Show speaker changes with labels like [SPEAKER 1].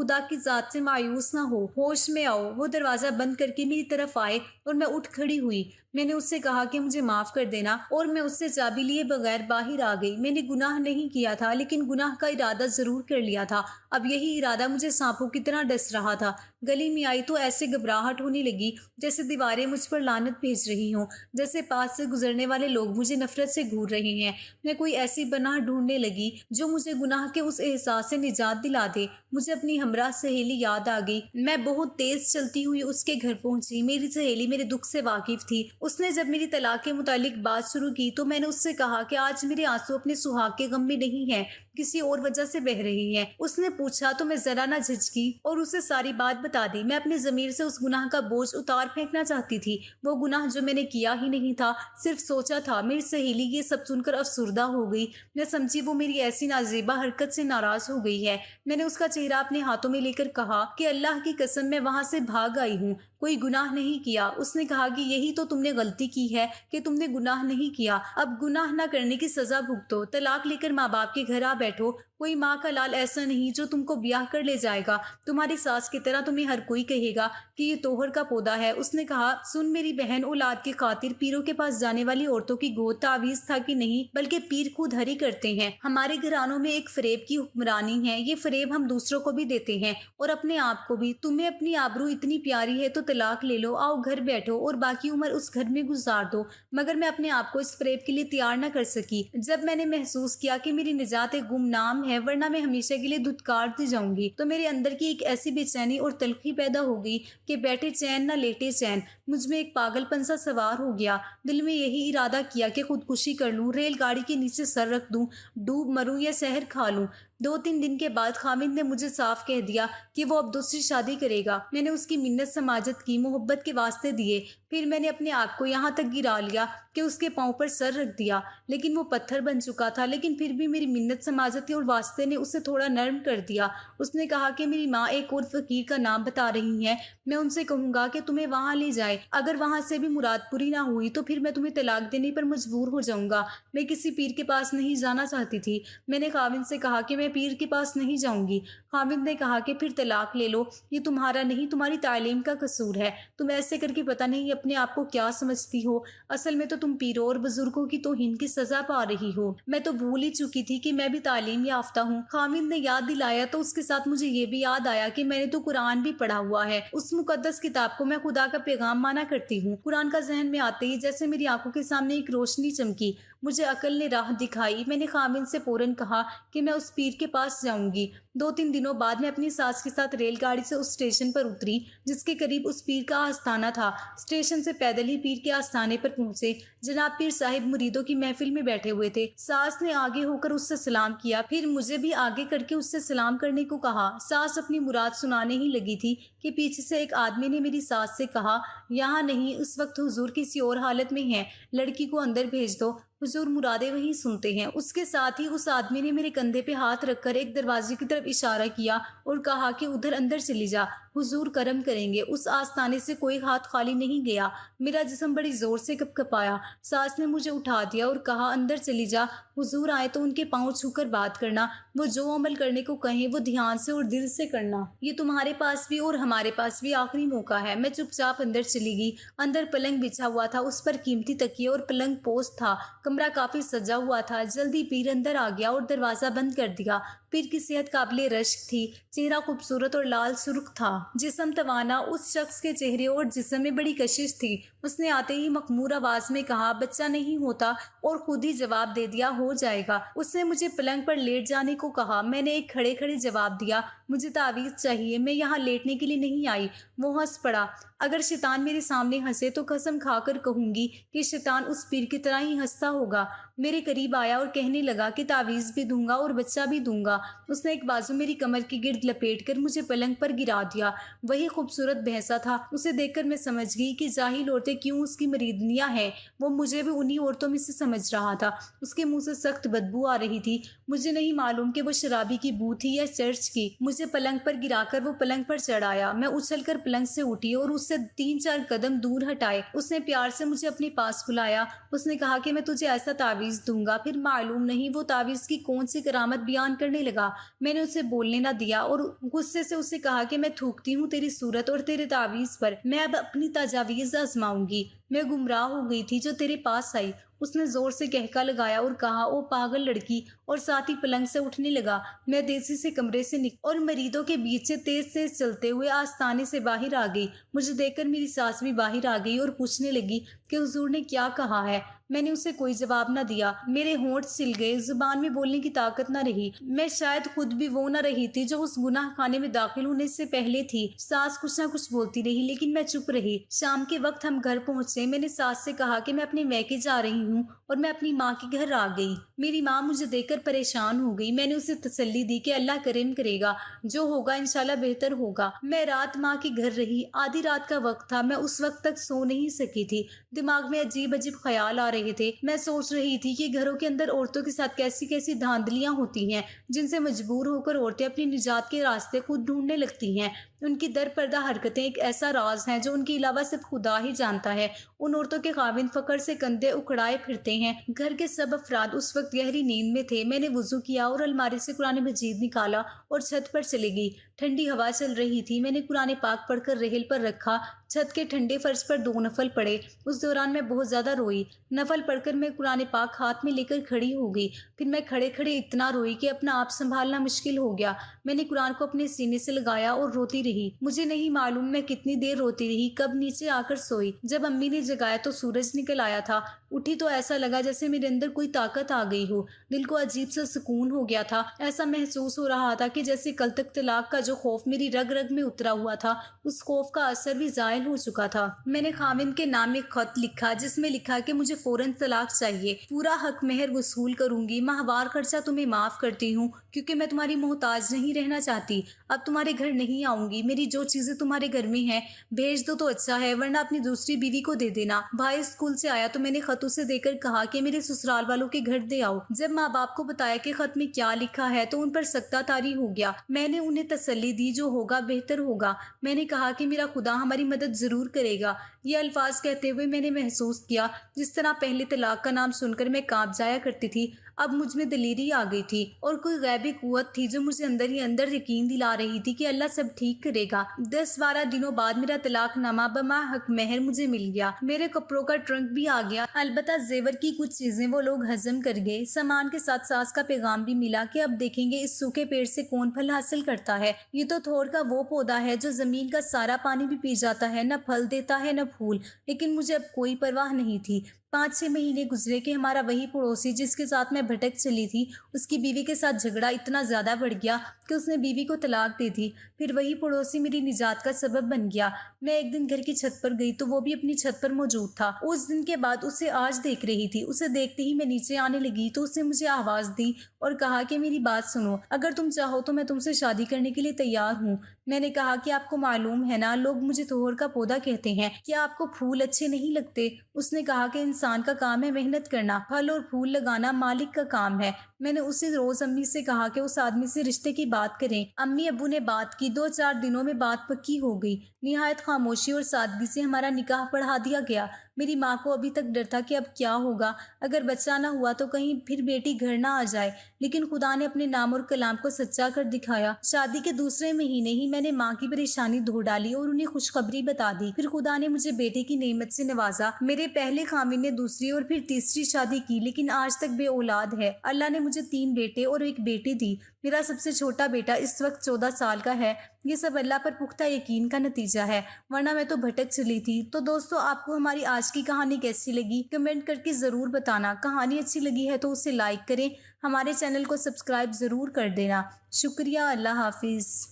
[SPEAKER 1] خدا کی ذات سے مایوس نہ ہو، ہوش میں آؤ۔ وہ دروازہ بند کر کے میری طرف آئے اور میں اٹھ کھڑی ہوئی۔ میں نے اس سے کہا کہ مجھے معاف کر دینا اور میں اس سے چابی لیے بغیر باہر آ گئی۔ میں نے گناہ نہیں کیا تھا لیکن گناہ کا ارادہ ضرور کر لیا تھا۔ اب یہی ارادہ مجھے سانپوں کی طرح ڈس رہا تھا۔ گلی میں آئی تو ایسے گھبراہٹ ہونے لگی جیسے دیواریں مجھ پر لعنت بھیج رہی ہوں، جیسے پاس سے گزرنے والے لوگ مجھے نفرت سے گھور رہے ہیں۔ میں کوئی ایسی پناہ ڈھونڈنے لگی جو مجھے گناہ کے اس احساس سے نجات دلا دے۔ مجھے اپنی ہمراہ سہیلی یاد آ گئی۔ میں بہت تیز چلتی ہوئی اس کے گھر پہنچی۔ میری سہیلی میرے دکھ سے واقف تھی۔ اس نے جب میری طلاق کے متعلق بات شروع کی تو میں نے اس سے کہا کہ آج میرے آنسو اپنے سہاگ کے غم میں نہیں ہیں، کسی اور وجہ سے بہہ رہی ہیں۔ اس نے پوچھا تو میں ذرا نہ جھجکی اور اسے ساری بات بتا دی۔ میں اپنے ضمیر سے اس گناہ کا بوجھ اتار پھینکنا چاہتی تھی، وہ گناہ جو میں نے کیا ہی نہیں تھا، صرف سوچا تھا۔ میری سہیلی یہ سب سن کر افسردہ ہو گئی۔ میں سمجھی وہ میری ایسی نازیبا حرکت سے ناراض ہو گئی ہے۔ میں نے اس کا چہرہ اپنے ہاتھوں میں لے کر کہا کہ اللہ کی قسم میں وہاں سے بھاگ آئی ہوں، کوئی گناہ نہیں کیا۔ اس نے کہا کہ یہی تو تم نے غلطی کی ہے کہ تم نے گناہ نہیں کیا، اب گناہ نہ کرنے کی سزا بھگتو، طلاق لے کر ماں باپ کے گھر آ بیٹھو۔ کوئی ماں کا لال ایسا نہیں جو تم کو بیاہ کر لے جائے گا، تمہاری ساس کی طرح تمہیں ہر کوئی کہے گا کہ یہ توہر کا پودا ہے۔ اس نے کہا سن میری بہن، اولاد کی خاطر پیروں کے پاس جانے والی عورتوں کی گود تعویذ تھا کہ نہیں، بلکہ پیر خود ہری کرتے ہیں۔ ہمارے گھرانوں میں ایک فریب کی حکمرانی ہے، یہ فریب ہم دوسروں کو بھی دیتے ہیں اور اپنے آپ کو بھی۔ تمہیں اپنی آبرو اتنی پیاری ہے تو طلاق لے لو، آؤ گھر بیٹھو اور باقی عمر اس گھر میں گزار دو۔ مگر میں اپنے آپ کو اس فریب کے لیے تیار نہ کر سکی۔ جب میں نے محسوس کیا کہ میری نجات ایک گمنام ہے ورنہ میں ہمیشہ کے لیے دھتکار دی جاؤں گی، تو میرے اندر کی ایک ایسی بے چینی اور تلخی پیدا ہو گئی کہ بیٹھے چین نہ لیٹے چین۔ مجھ میں ایک پاگل پن سا سوار ہو گیا۔ دل میں یہی ارادہ کیا کہ خودکشی کر لوں، ریل گاڑی کے نیچے سر رکھ دوں، ڈوب مروں یا زہر کھا لوں۔ 2-3 دن کے بعد خامد نے مجھے صاف کہہ دیا کہ وہ اب دوسری شادی کرے گا۔ میں نے اس کی منت سماجت کی، محبت کے واسطے دیے، پھر میں نے اپنے آپ کو یہاں تک گرا لیا کہ اس کے پاؤں پر سر رکھ دیا، لیکن وہ پتھر بن چکا تھا۔ لیکن پھر بھی میری منت سماجت اور واسطے نے اسے تھوڑا نرم کر دیا۔ اس نے کہا کہ میری ماں ایک اور فقیر کا نام بتا رہی ہیں، میں ان سے کہوں گا کہ تمہیں وہاں لے جائے، اگر وہاں سے بھی مراد پوری نہ ہوئی تو پھر میں تمہیں طلاق دینے پر مجبور ہو جاؤں گا۔ میں کسی پیر کے پاس نہیں جانا چاہتی تھی۔ میں نے خاوند سے کہا کہ میں پیر کے پاس نہیں جاؤں گی۔ خاوند نے کہا کہ پھر طلاق لے لو، یہ تمہارا نہیں تمہاری تعلیم کا قصور ہے، تم ایسے کر کے پتہ نہیں اپنے آپ کو کیا سمجھتی ہو، اصل میں تو تم پیروں اور بزرگوں کی توہین کی سزا پا رہی ہو۔ میں تو بھول ہی چکی تھی کہ میں بھی تعلیم یافتہ ہوں۔ خاوند نے یاد دلایا تو اس کے ساتھ مجھے یہ بھی یاد آیا کہ میں نے تو قرآن بھی پڑھا ہوا ہے، اس مقدس کتاب کو میں خدا کا پیغام مانا کرتی ہوں۔ قرآن کا ذہن میں آتے ہی جیسے میری آنکھوں کے سامنے ایک روشنی چمکی، مجھے عقل نے راہ دکھائی۔ میں نے خاوند سے فوراً کہا کہ میں اس پیر کے پاس جاؤں گی۔ 2-3 دنوں بعد میں اپنی ساس کے ساتھ ریل گاڑی سے اس اسٹیشن پر اتری جس کے قریب اس پیر کا آستانہ تھا۔ اسٹیشن سے پیدل ہی پیر کے آستانے پر پہنچے۔ جناب پیر صاحب مریدوں کی محفل میں بیٹھے ہوئے تھے۔ ساس نے آگے ہو کر اس سے سلام کیا، پھر مجھے بھی آگے کر کے اس سے سلام کرنے کو کہا۔ ساس اپنی مراد سنانے ہی لگی تھی کہ پیچھے سے ایک آدمی نے میری ساس سے کہا یہاں نہیں، اس وقت حضور کسی اور حالت میں ہیں، لڑکی کو اندر بھیج دو، حضور مرادیں وہی سنتے ہیں۔ اس کے ساتھ ہی اس آدمی نے میرے کندھے پہ ہاتھ رکھ کر ایک دروازے کی طرف اشارہ کیا اور کہا کہ ادھر اندر چلی جا، حضور کرم کریں گے۔ اس آستانے سے کوئی ہاتھ خالی نہیں گیا، میرا جسم بڑی زور سے کپ کپایا۔ ساس نے مجھے اٹھا دیا اور کہا اندر چلی جا، حضور آئے تو ان کے پاؤں چھو کر بات کرنا، وہ جو عمل کرنے کو کہیں وہ دھیان سے اور دل سے کرنا، یہ تمہارے پاس بھی اور ہمارے پاس بھی آخری موقع ہے۔ میں چپ چاپ اندر چلی گئی۔ اندر پلنگ بچھا ہوا تھا، اس پر قیمتی تکیے اور پلنگ پوست تھا، کمرہ کافی سجا ہوا تھا۔ جلدی پیر اندر آ گیا اور دروازہ بند کر دیا۔ پیر کی صحت قابل رشک تھی، چہرہ خوبصورت اور لال سرخ تھا، جسم توانا۔ اس شخص کے چہرے اور جسم میں بڑی کشش تھی۔ اس نے آتے ہی مخمور آواز میں کہا بچہ نہیں ہوتا، اور خود ہی جواب دے دیا ہو جائے گا۔ اس نے مجھے پلنگ پر لیٹ جانے کو کہا۔ میں نے ایک کھڑے کھڑے جواب دیا مجھے تعویذ چاہیے، میں یہاں لیٹنے کے لیے نہیں آئی۔ وہ ہنس پڑا۔ اگر شیطان میرے سامنے ہنسے تو قسم کھا کر کہوں گی کہ شیطان اس پیر کی طرح ہی ہنستا ہوگا۔ میرے قریب آیا اور کہنے لگا کہ تعویذ بھی دوں گا اور بچہ بھی دوں گا۔ اس نے ایک بازو میری کمر کے گرد لپیٹ کر مجھے پلنگ پر گرا دیا۔ وہی خوبصورت بھینسا تھا۔ اسے دیکھ کر میں سمجھ گئی کہ جاہل عورتیں کیوں اس کی مریدنیاں ہیں۔ وہ مجھے بھی انہی عورتوں میں سے سمجھ رہا تھا۔ اس کے منہ سے سخت بدبو آ رہی تھی۔ مجھے نہیں معلوم کہ وہ شرابی کی بو تھی یا چرچ کی، مجھے مجھے پلنگ پر گرا کر وہ پلنگ پر چڑھایا۔ میں اچھل کر پلنگ سے اٹھی اور اس سے 3-4 قدم دور ہٹائے۔ اس نے پیار سے مجھے اپنے پاس بلایا۔ اس نے کہا کہ میں تجھے ایسا تعویذ دوں گا۔ پھر معلوم نہیں وہ تعویذ کی کون سی کرامت بیان کرنے لگا۔ میں نے اسے بولنے نہ دیا اور غصے سے اسے کہا کہ میں تھوکتی ہوں تیری صورت اور تیرے تعویذ پر، میں اب اپنی تجاویز آزماؤں گی۔ میں گمراہ ہو گئی تھی جو تیرے پاس آئی۔ اس نے زور سے کہکا لگایا اور کہا، او پاگل لڑکی، اور ساتھ ہی پلنگ سے اٹھنے لگا۔ میں تیزی سے کمرے سے نکلی اور مریدوں کے بیچ سے تیز تیز چلتے ہوئے آستانے سے باہر آ گئی۔ مجھے دیکھ کر میری ساس بھی باہر آ گئی اور پوچھنے لگی کہ حضور نے کیا کہا ہے۔ میں نے اسے کوئی جواب نہ دیا۔ میرے ہونٹ سل گئے، زبان میں بولنے کی طاقت نہ رہی۔ میں شاید خود بھی وہ نہ رہی تھی جو اس گناہ خانے میں داخل ہونے سے پہلے تھی۔ ساس کچھ نہ کچھ بولتی رہی لیکن میں چپ رہی۔ شام کے وقت ہم گھر پہنچے۔ میں نے ساس سے کہا کہ میں اپنے میکے جا رہی ہوں اور میں اپنی ماں کے گھر آ گئی۔ میری ماں مجھے دیکھ کر پریشان ہو گئی۔ میں نے اسے تسلی دی کہ اللہ کرم کرے گا، جو ہوگا انشاءاللہ بہتر ہوگا۔ میں رات ماں کے گھر رہی۔ آدھی رات کا وقت تھا۔ میں اس وقت تک سو نہیں سکی تھی۔ دماغ میں عجیب عجیب خیال آ رہے تھے۔ میں سوچ رہی تھی کہ گھروں کے اندر عورتوں کے ساتھ کیسی کیسی دھاندلیاں ہوتی ہیں جن سے مجبور ہو کر عورتیں اپنی نجات کے راستے خود ڈھونڈنے لگتی ہیں۔ ان کی در پردہ حرکتیں ایک ایسا راز ہیں جو ان کے علاوہ صرف خدا ہی جانتا ہے۔ ان عورتوں کے خاوند فقر سے کندھے اکھڑائے پھرتے ہیں۔ گھر کے سب افراد اس وقت گہری نیند میں تھے۔ میں نے وضو کیا اور الماری سے قرآن مجید نکالا اور چھت پر چلی گئی۔ ٹھنڈی ہوا چل رہی تھی۔ میں نے قرآن پاک پڑھ کر رحل پر رکھا۔ چھت کے ٹھنڈے فرش پر 2 نفل پڑے۔ اس دوران میں بہت زیادہ روئی۔ نفل پڑھ کر میں قرآن پاک ہاتھ میں لے کر کھڑی ہو گئی۔ پھر میں کھڑے کھڑے اتنا روئی کہ اپنا آپ سنبھالنا مشکل ہو گیا۔ میں نے قرآن کو اپنے سینے سے لگایا اور روتی رہی۔ مجھے نہیں معلوم میں کتنی دیر روتی رہی، کب نیچے آ کر سوئی۔ جب امی نے جگایا تو سورج نکل آیا تھا۔ اٹھی تو ایسا لگا جیسے میرے اندر کوئی طاقت آ گئی ہو۔ دل کو عجیب سا سکون ہو گیا تھا۔ ایسا محسوس ہو رہا تھا کہ جیسے کل تک طلاق کا جو خوف میری رگ رگ میں اترا ہوا تھا، اس خوف کا اثر بھی زائل ہو چکا تھا۔ میں نے خاوند کے نام ایک خط لکھا جس میں لکھا کہ مجھے فوراً طلاق چاہیے، پورا حق مہر وصول کروں گی، ماہوار خرچہ تمہیں معاف کرتی ہوں کیونکہ میں تمہاری محتاج نہیں رہنا چاہتی۔ اب تمہارے گھر نہیں آؤں گی۔ میری جو چیزیں تمہارے گھر میں ہیں بھیج دو تو اچھا ہے، ورنہ اپنی دوسری بیوی کو دے دینا۔ بھائی اسکول سے آیا تو میں نے خط اسے دے کر کہا کہ میرے سسرال والوں کے گھر دے آؤ۔ جب ماں باپ کو بتایا کہ خط میں کیا لکھا ہے تو ان پر سکتہ طاری ہو گیا۔ میں نے انہیں تسلی دی، جو ہوگا بہتر ہوگا۔ میں نے کہا کہ میرا خدا ہماری مدد ضرور کرے گا۔ یہ الفاظ کہتے ہوئے میں نے محسوس کیا جس طرح پہلے طلاق کا نام سن کر میں کانپ جایا کرتی تھی، اب مجھ میں دلیری آ گئی تھی اور کوئی غیبی قوت تھی جو مجھے اندر ہی اندر یقین دلا رہی تھی کہ اللہ سب ٹھیک کرے گا۔ 10-12 دنوں بعد میرا طلاق نامہ بما حق مہر مجھے مل گیا۔ میرے کپڑوں کا ٹرنک بھی آ گیا، البتہ زیور کی کچھ چیزیں وہ لوگ ہضم کر گئے۔ سامان کے ساتھ ساس کا پیغام بھی ملا کہ اب دیکھیں گے اس سوکھے پیڑ سے کون پھل حاصل کرتا ہے۔ یہ تو تھور کا وہ پودا ہے جو زمین کا سارا پانی بھی پی جاتا ہے، نہ پھل دیتا ہے نہ پھول، لیکن مجھے اب کوئی پرواہ نہیں تھی۔ 5-6 مہینے گزرے کہ ہمارا وہی پڑوسی جس کے ساتھ میں بھٹک چلی تھی، اس کی بیوی کے ساتھ جھگڑا اتنا زیادہ بڑھ گیا کہ اس نے بیوی کو طلاق دے دی۔ پھر وہی پڑوسی میری نجات کا سبب بن گیا۔ میں ایک دن گھر کی چھت پر گئی تو وہ بھی اپنی چھت پر موجود تھا۔ اس دن کے بعد اسے آج دیکھ رہی تھی۔ اسے دیکھتے ہی میں نیچے آنے لگی تو اس نے مجھے آواز دی اور کہا کہ میری بات سنو، اگر تم چاہو تو میں تم سے شادی کرنے کے لیے تیار ہوں۔ میں نے کہا کہ آپ کو معلوم ہے نا، لوگ مجھے تھور کا پودا کہتے ہیں، کیا آپ کو پھول اچھے نہیں لگتے؟ اس نے کہا کہ انسان کا کام ہے محنت کرنا، پھل اور پھول لگانا مالک کا کام ہے۔ میں نے اسی روز امی سے کہا کہ اس آدمی سے رشتے کی بات کریں۔ امی ابو نے بات کی، 2-4 دنوں میں بات پکی ہو گئی۔ نہایت خاموشی اور سادگی سے ہمارا نکاح پڑھا دیا گیا۔ میری ماں کو ابھی تک ڈر تھا کہ اب کیا ہوگا، اگر بچہ نہ ہوا تو کہیں پھر بیٹی گھر نہ آ جائے، لیکن خدا نے اپنے نام اور کلام کو سچا کر دکھایا۔ شادی کے دوسرے مہینے ہی میں نے ماں کی پریشانی دھو ڈالی اور انہیں خوشخبری بتا دی۔ پھر خدا نے مجھے بیٹے کی نعمت سے نوازا۔ میرے پہلے خاوند نے دوسری اور پھر تیسری شادی کی، لیکن آج تک بے اولاد ہے۔ اللہ نے مجھے 3 بیٹے اور 1 بیٹی دی۔ میرا سب سے چھوٹا بیٹا اس وقت 14 سال کا ہے۔ یہ سب اللہ پر پختہ یقین کا نتیجہ ہے، ورنہ میں تو بھٹک چلی تھی۔ تو دوستو، آپ کو ہماری آج کی کہانی کیسی لگی کمنٹ کر کے ضرور بتانا۔ کہانی اچھی لگی ہے تو اسے لائک کریں، ہمارے چینل کو سبسکرائب ضرور کر دینا۔ شکریہ، اللہ حافظ۔